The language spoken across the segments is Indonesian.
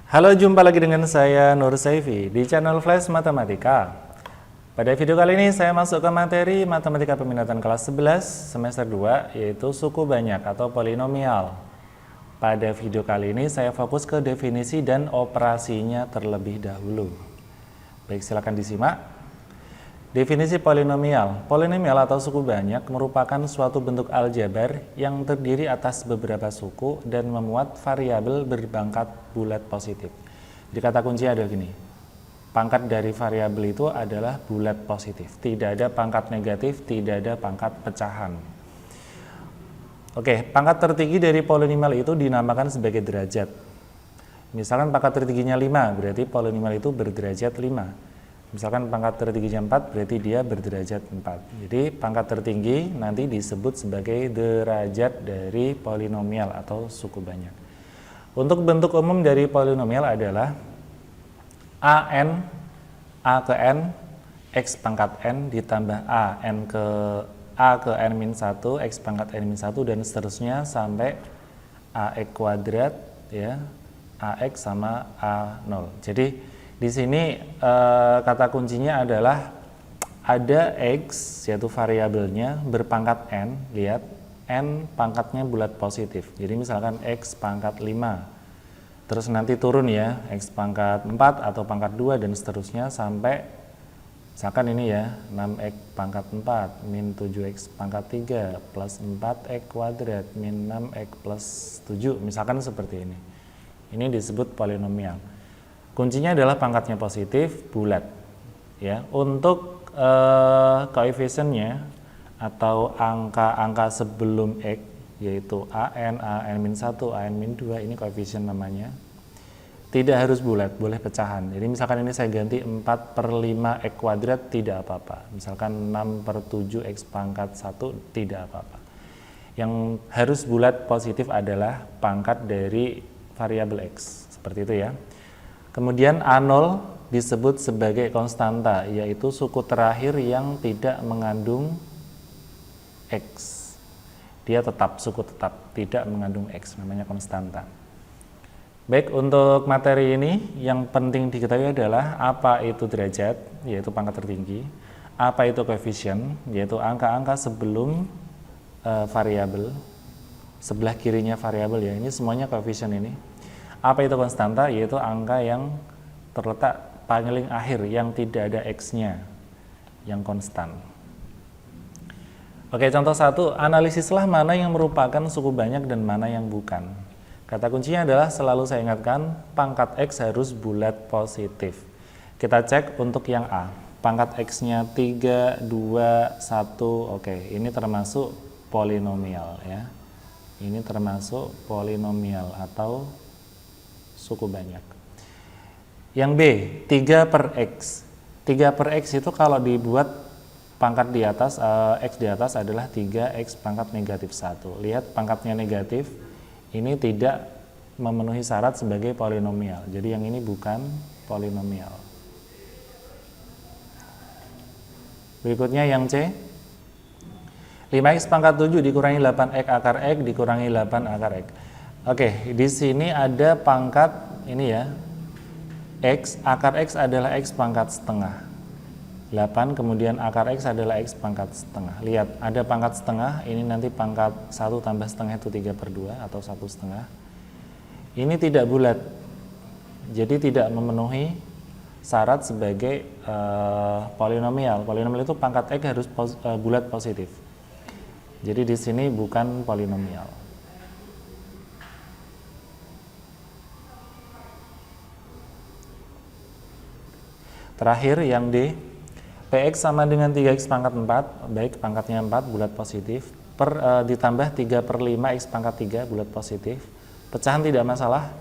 Halo, jumpa lagi dengan saya Nur Saifi di channel Flash Matematika. Pada video kali ini saya masuk ke materi Matematika Peminatan kelas 11 semester 2, yaitu suku banyak atau polinomial. Pada video kali ini saya fokus ke definisi dan operasinya terlebih dahulu. Baik, silakan disimak. Definisi polinomial. Polinomial atau suku banyak merupakan suatu bentuk aljabar yang terdiri atas beberapa suku dan memuat variabel berpangkat bulat positif. Jadi kata kunci adalah gini. Pangkat dari variabel itu adalah bulat positif. Tidak ada pangkat negatif, tidak ada pangkat pecahan. Oke, pangkat tertinggi dari polinomial itu dinamakan sebagai derajat. Misalkan pangkat tertingginya 5, berarti polinomial itu berderajat 5. Misalkan pangkat tertingginya 4, berarti dia berderajat 4. Jadi pangkat tertinggi nanti disebut sebagai derajat dari polinomial atau suku banyak. Untuk bentuk umum dari polinomial adalah a ke n, x pangkat n ditambah a ke n min 1, x pangkat n min 1, dan seterusnya sampai ax kuadrat, ya, ax sama a0. Jadi di sini kata kuncinya adalah ada x, yaitu variabelnya berpangkat n. Lihat, n pangkatnya bulat positif. Jadi misalkan x pangkat 5, terus nanti turun ya, x pangkat 4 atau pangkat 2 dan seterusnya sampai misalkan ini ya, 6x pangkat 4 min 7x pangkat 3 plus 4x kuadrat min 6x plus 7, misalkan seperti ini. Ini disebut polinomial. Kuncinya adalah pangkatnya positif, bulat. Ya, untuk koefisiennya atau angka-angka sebelum x, yaitu an, an-1, an-2, ini koefisien namanya. Tidak harus bulat, boleh pecahan. Jadi misalkan ini saya ganti 4/5 x kuadrat, tidak apa-apa. Misalkan 6/7 x pangkat 1, tidak apa-apa. Yang harus bulat positif adalah pangkat dari variabel x. Seperti itu ya. Kemudian A0 disebut sebagai konstanta, yaitu suku terakhir yang tidak mengandung x. Dia tetap, suku tetap, tidak mengandung x, namanya konstanta. Baik, untuk materi ini yang penting diketahui adalah apa itu derajat, yaitu pangkat tertinggi, apa itu koefisien, yaitu angka-angka sebelum variabel, sebelah kirinya variabel ya, ini semuanya koefisien ini. Apa itu konstanta? Yaitu angka yang terletak paling akhir yang tidak ada x-nya, yang konstan. Oke, contoh 1, analisislah mana yang merupakan suku banyak dan mana yang bukan. Kata kuncinya adalah, selalu saya ingatkan, pangkat x harus bulat positif. Kita cek untuk yang A, pangkat x-nya 3, 2, 1, oke, ini termasuk polinomial ya. Ini termasuk polinomial atau suku banyak. Yang B, 3/x. 3/x itu kalau dibuat pangkat di atas, x di atas adalah 3x pangkat negatif 1. Lihat, pangkatnya negatif, ini tidak memenuhi syarat sebagai polinomial. Jadi yang ini bukan polinomial. Berikutnya yang C, 5x pangkat 7 dikurangi 8x akar x dikurangi 8 akar x. Oke, di sini ada pangkat ini ya, x, akar x adalah x pangkat setengah. 8 kemudian akar x adalah x pangkat setengah. Lihat, ada pangkat setengah, ini nanti pangkat 1 tambah setengah itu 3/2 atau 1/2. Ini tidak bulat, jadi tidak memenuhi syarat sebagai polinomial. Polinomial itu pangkat x harus bulat positif. Jadi di sini bukan polinomial. Terakhir yang D, px sama dengan 3x pangkat 4, baik pangkatnya 4 bulat positif, ditambah 3/5 x pangkat 3 bulat positif, pecahan tidak masalah,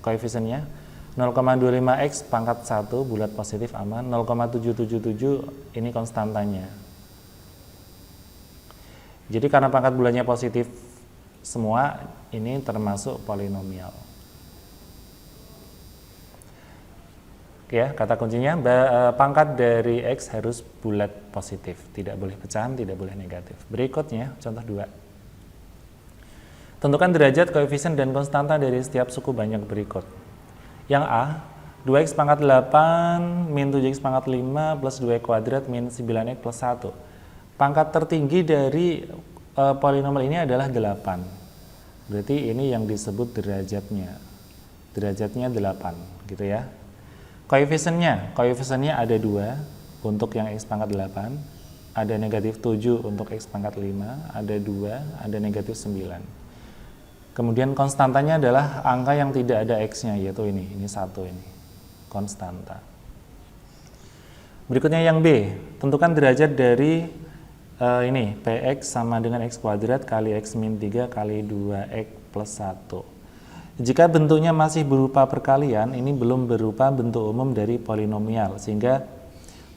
koefisiennya 0,25 x pangkat 1 bulat positif aman, 0,777 ini konstantanya. Jadi karena pangkat bulatnya positif semua, ini termasuk polinomial. ya, kata kuncinya pangkat dari X harus bulat positif, tidak boleh pecahan, tidak boleh negatif. Berikutnya contoh 2. Tentukan derajat, koefisien, dan konstanta dari setiap suku banyak berikut. Yang A, 2x pangkat 8 min 7x pangkat 5 plus 2x kuadrat min 9x plus 1. Pangkat tertinggi dari polinomial ini adalah 8. Berarti ini yang disebut derajatnya. Derajatnya 8, gitu ya. Koefisiennya ada 2 untuk yang x pangkat 8, ada negatif 7 untuk x pangkat 5, ada 2, ada negatif 9. Kemudian konstantanya adalah angka yang tidak ada x-nya, yaitu ini 1 ini, konstanta. Berikutnya yang B, tentukan derajat dari ini, px sama dengan x kuadrat kali x min 3 kali 2x plus 1. Jika bentuknya masih berupa perkalian, ini belum berupa bentuk umum dari polinomial, sehingga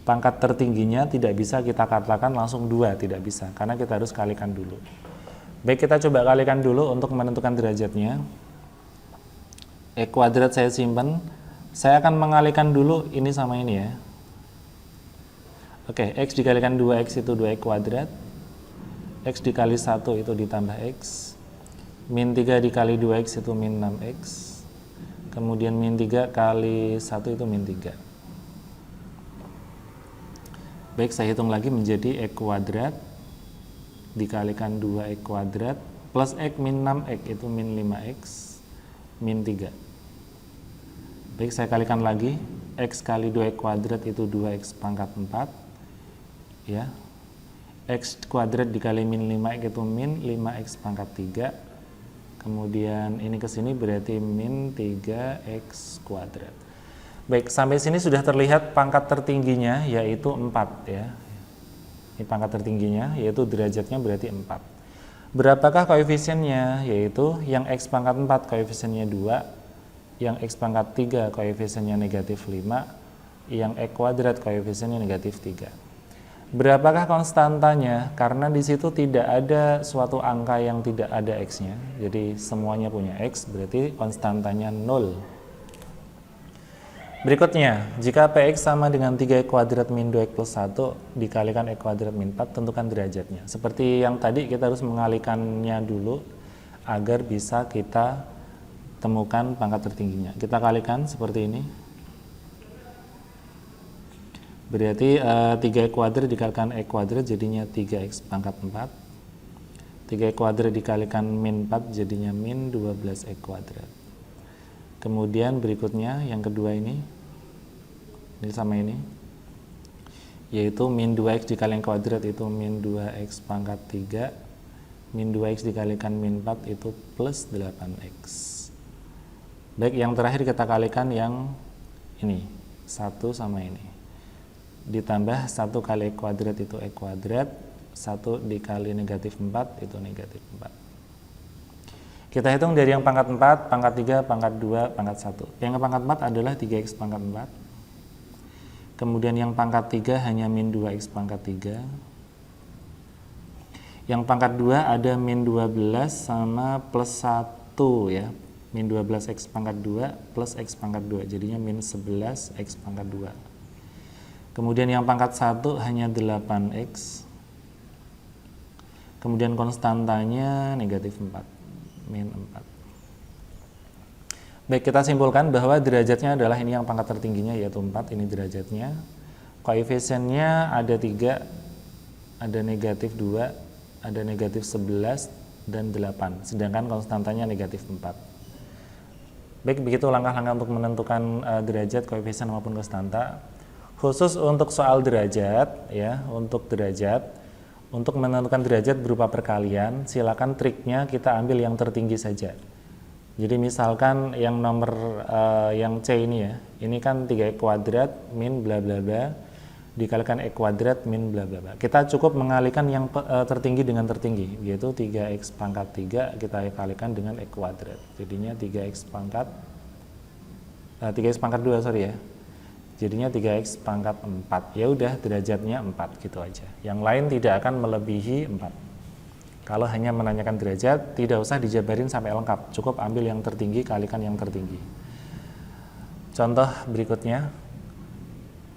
pangkat tertingginya tidak bisa kita katakan langsung 2, tidak bisa, karena kita harus kalikan dulu. Baik, kita coba kalikan dulu untuk menentukan derajatnya. X kuadrat saya simpan. Saya akan mengalikan dulu ini sama ini ya. Oke, X dikalikan 2X itu 2X kuadrat. X dikali 1 itu ditambah X. Min 3 dikali 2X itu min 6X. Kemudian min 3 kali 1 itu min 3. Baik, saya hitung lagi menjadi X kuadrat dikalikan 2x kuadrat plus x min 6x itu min 5x min 3. Baik, saya kalikan lagi, x kali 2x kuadrat itu 2x pangkat 4 ya. X kuadrat dikali min 5x itu min 5x pangkat 3. Kemudian ini ke sini berarti min 3x kuadrat. Baik, sampai sini sudah terlihat pangkat tertingginya yaitu 4 ya. Ini pangkat tertingginya, yaitu derajatnya berarti 4. Berapakah koefisiennya? Yaitu yang x pangkat 4 koefisiennya 2, yang x pangkat 3 koefisiennya negatif 5, yang x kuadrat koefisiennya negatif 3. Berapakah konstantanya? Karena di situ tidak ada suatu angka yang tidak ada x-nya, jadi semuanya punya x, berarti konstantanya 0. Berikutnya, jika px sama dengan 3x kuadrat min 2x plus 1 dikalikan x kuadrat min 4, tentukan derajatnya. Seperti yang tadi, kita harus mengalikannya dulu agar bisa kita temukan pangkat tertingginya. Kita kalikan seperti ini. Berarti 3x kuadrat dikalikan x kuadrat jadinya 3x pangkat 4. 3x kuadrat dikalikan min 4 jadinya min 12x kuadrat. Kemudian berikutnya yang kedua ini sama ini, yaitu min 2x dikalikan kuadrat itu min 2x pangkat 3, min 2x dikalikan min 4 itu plus 8x. Baik, yang terakhir kita kalikan yang ini, 1 sama ini, ditambah 1 kali x kuadrat itu x kuadrat, 1 dikali negatif 4 itu negatif 4. Kita hitung dari yang pangkat 4, pangkat 3, pangkat 2, pangkat 1. Yang pangkat 4 adalah 3x pangkat 4. Kemudian yang pangkat 3 hanya min 2x pangkat 3. Yang pangkat 2 ada min 12 sama plus 1 ya. Min 12x pangkat 2 plus x pangkat 2. Jadinya min 11x pangkat 2. Kemudian yang pangkat 1 hanya 8x. Kemudian konstantanya negatif 4. Min 4. Baik, kita simpulkan bahwa derajatnya adalah ini yang pangkat tertingginya yaitu 4, ini derajatnya. Koefisiennya ada 3, ada negatif 2, ada negatif 11, dan 8. Sedangkan konstantanya negatif 4. Baik, begitu langkah-langkah untuk menentukan derajat, koefisien maupun konstanta. Khusus untuk soal derajat, ya, untuk menentukan derajat berupa perkalian, silakan triknya kita ambil yang tertinggi saja. Jadi misalkan yang nomor yang C ini ya, ini kan 3x kuadrat min bla bla bla dikalikan x kuadrat min bla bla bla. Kita cukup mengalihkan yang tertinggi dengan tertinggi, yaitu 3x pangkat 3 kita kalikan dengan x kuadrat. Jadinya 3x pangkat 2 sorry ya. Jadinya 3x pangkat 4. Ya udah, derajatnya 4 gitu aja. Yang lain tidak akan melebihi 4. Kalau hanya menanyakan derajat, tidak usah dijabarin sampai lengkap. Cukup ambil yang tertinggi, kalikan yang tertinggi. Contoh berikutnya,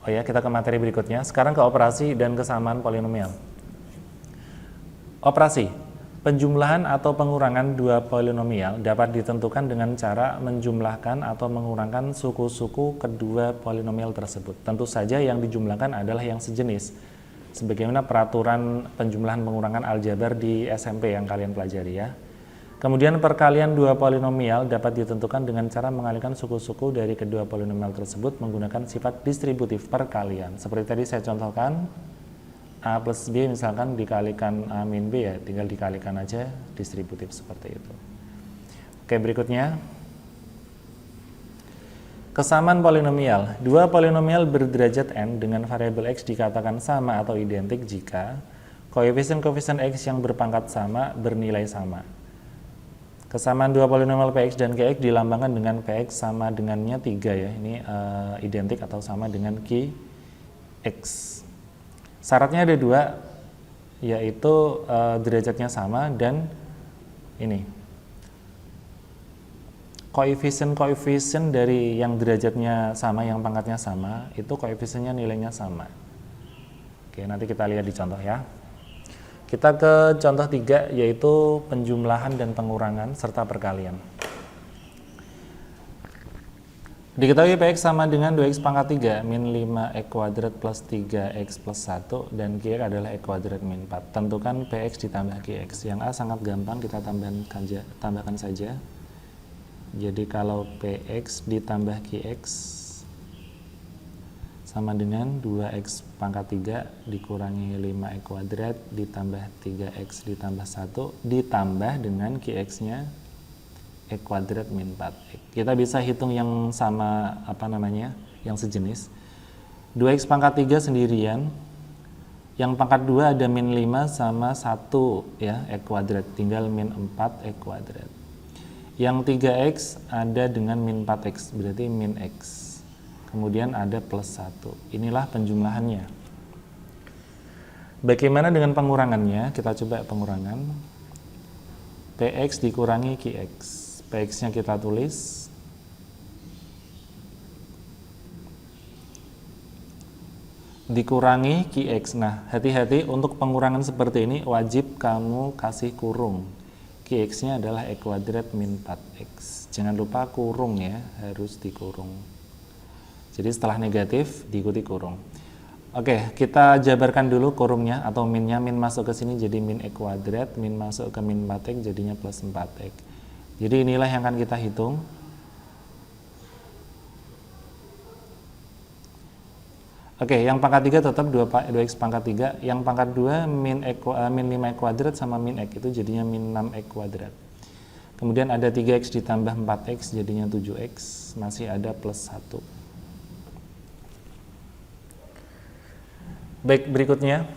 Oh ya, kita ke materi berikutnya. Sekarang ke operasi dan kesamaan polinomial. Operasi. Penjumlahan atau pengurangan dua polinomial dapat ditentukan dengan cara menjumlahkan atau mengurangkan suku-suku kedua polinomial tersebut. Tentu saja yang dijumlahkan adalah yang sejenis. Sebagaimana peraturan penjumlahan pengurangan aljabar di SMP yang kalian pelajari ya. Kemudian perkalian dua polinomial dapat ditentukan dengan cara mengalihkan suku-suku dari kedua polinomial tersebut menggunakan sifat distributif perkalian. Seperti tadi saya contohkan, A plus B misalkan dikalikan A min B ya, tinggal dikalikan aja distributif seperti itu. Oke, berikutnya. Kesamaan polinomial. Dua polinomial berderajat n dengan variabel x dikatakan sama atau identik jika koefisien-koefisien x yang berpangkat sama bernilai sama. Kesamaan dua polinomial px dan qx dilambangkan dengan px sama dengannya 3 ya. Ini identik atau sama dengan qx. Syaratnya ada 2, yaitu derajatnya sama dan ini koefisien dari yang derajatnya sama, yang pangkatnya sama, itu koefisiennya nilainya sama. Oke, nanti kita lihat di contoh ya. Kita ke contoh 3, yaitu penjumlahan dan pengurangan serta perkalian. Diketahui Px sama dengan 2x pangkat 3 min 5x kuadrat plus 3x plus 1 dan Qx adalah x kuadrat min 4. Tentukan Px ditambah Qx. Yang A sangat gampang, kita tambahkan saja. Jadi kalau Px ditambah Qx sama dengan 2x pangkat 3 dikurangi 5x kuadrat ditambah 3x ditambah 1 ditambah dengan Qx-nya x kuadrat min 4x. Kita bisa hitung yang sama yang sejenis. 2x pangkat 3 sendirian. Yang pangkat 2 ada min 5 sama 1 ya, x kuadrat, tinggal min 4 x kuadrat. Yang 3x ada dengan min 4x, berarti min x. Kemudian ada plus 1. Inilah penjumlahannya. Bagaimana dengan pengurangannya? Kita coba pengurangan. Px dikurangi Qx. Px-nya kita tulis dikurangi Qx. Nah, hati-hati untuk pengurangan seperti ini wajib kamu kasih kurung. Qx-nya adalah x kuadrat min 4x. Jangan lupa kurung ya, harus dikurung. Jadi setelah negatif diikuti kurung. Oke, kita jabarkan dulu kurungnya atau minnya. Min masuk ke sini jadi min x kuadrat, min masuk ke min 4x jadinya plus 4x. Jadi inilah yang akan kita hitung. Oke, yang pangkat 3 tetap 2x pangkat 3. Yang pangkat 2 min 5x kuadrat sama min x, itu jadinya min 6x kuadrat. Kemudian ada 3x ditambah 4x jadinya 7x, masih ada plus 1. Baik, berikutnya.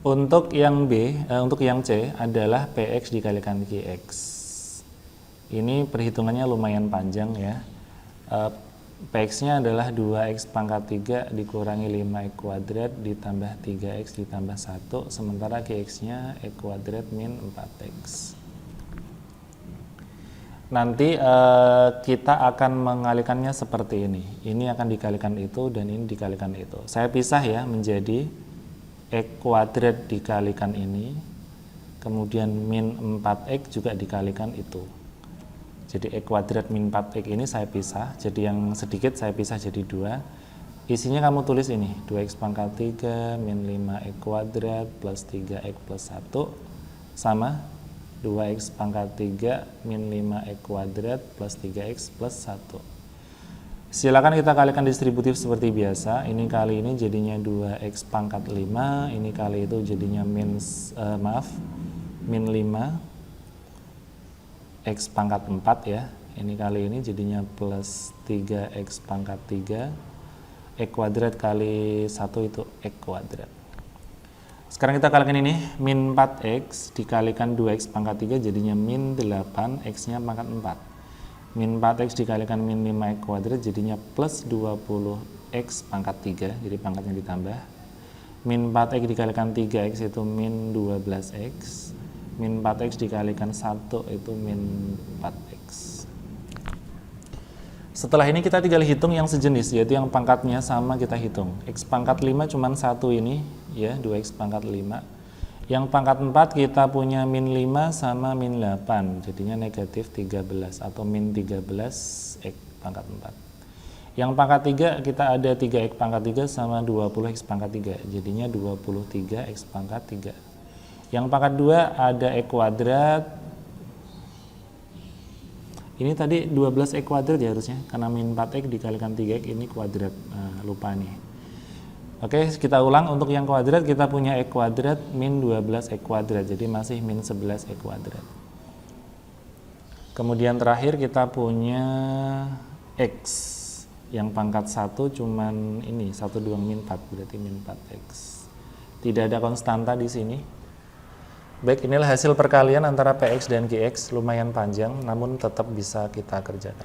Untuk yang B, untuk yang C adalah Px dikalikan Qx. Ini perhitungannya lumayan panjang ya. Px-nya adalah 2x pangkat 3 dikurangi 5x kuadrat ditambah 3x ditambah 1, sementara Qx-nya x kuadrat min 4x. Nanti kita akan mengalihkannya seperti ini. Ini akan dikalikan itu dan ini dikalikan itu. Saya pisah ya menjadi x kuadrat dikalikan ini, kemudian min 4x juga dikalikan itu. Jadi x kuadrat min 4x ini saya pisah, jadi yang sedikit saya pisah jadi 2. Isinya kamu tulis ini, 2x pangkat 3 min 5x kuadrat plus 3x plus 1 sama 2x pangkat 3 min 5x kuadrat plus 3x plus 1. Silakan kita kalikan distributif seperti biasa. Ini kali ini jadinya 2x pangkat 5, ini kali itu jadinya min 5 x pangkat 4 ya. Ini kali ini jadinya plus 3x pangkat 3, x kuadrat kali 1 itu x kuadrat. Sekarang kita kalikan ini, min 4x dikalikan 2x pangkat 3 jadinya min 8, x-nya pangkat 4. Min 4x dikalikan min 5x kuadrat jadinya plus 20x pangkat 3, jadi pangkatnya ditambah. Min 4x dikalikan 3x itu min 12x. Min 4x dikalikan 1 itu min 4x. Setelah ini kita tinggal hitung yang sejenis, yaitu yang pangkatnya sama kita hitung. X pangkat 5 cuman satu ini, ya 2x pangkat 5. Yang pangkat 4 kita punya min 5 sama min 8, jadinya negatif 13 atau min 13 X pangkat 4. Yang pangkat 3 kita ada 3x pangkat 3 sama 20x pangkat 3, jadinya 23x pangkat 3. Yang pangkat 2 ada x kuadrat. Ini tadi 12x kuadrat ya harusnya, karena min 4x dikalikan 3x ini kuadrat. Nah, lupa nih. Oke, kita ulang. Untuk yang kuadrat kita punya x kuadrat min 12x kuadrat, jadi masih min 11x kuadrat. Kemudian terakhir kita punya x yang pangkat 1 cuman ini 1 2 min 4, berarti min 4x. Tidak ada konstanta di sini. Baik, inilah hasil perkalian antara Px dan Qx, lumayan panjang namun tetap bisa kita kerjakan.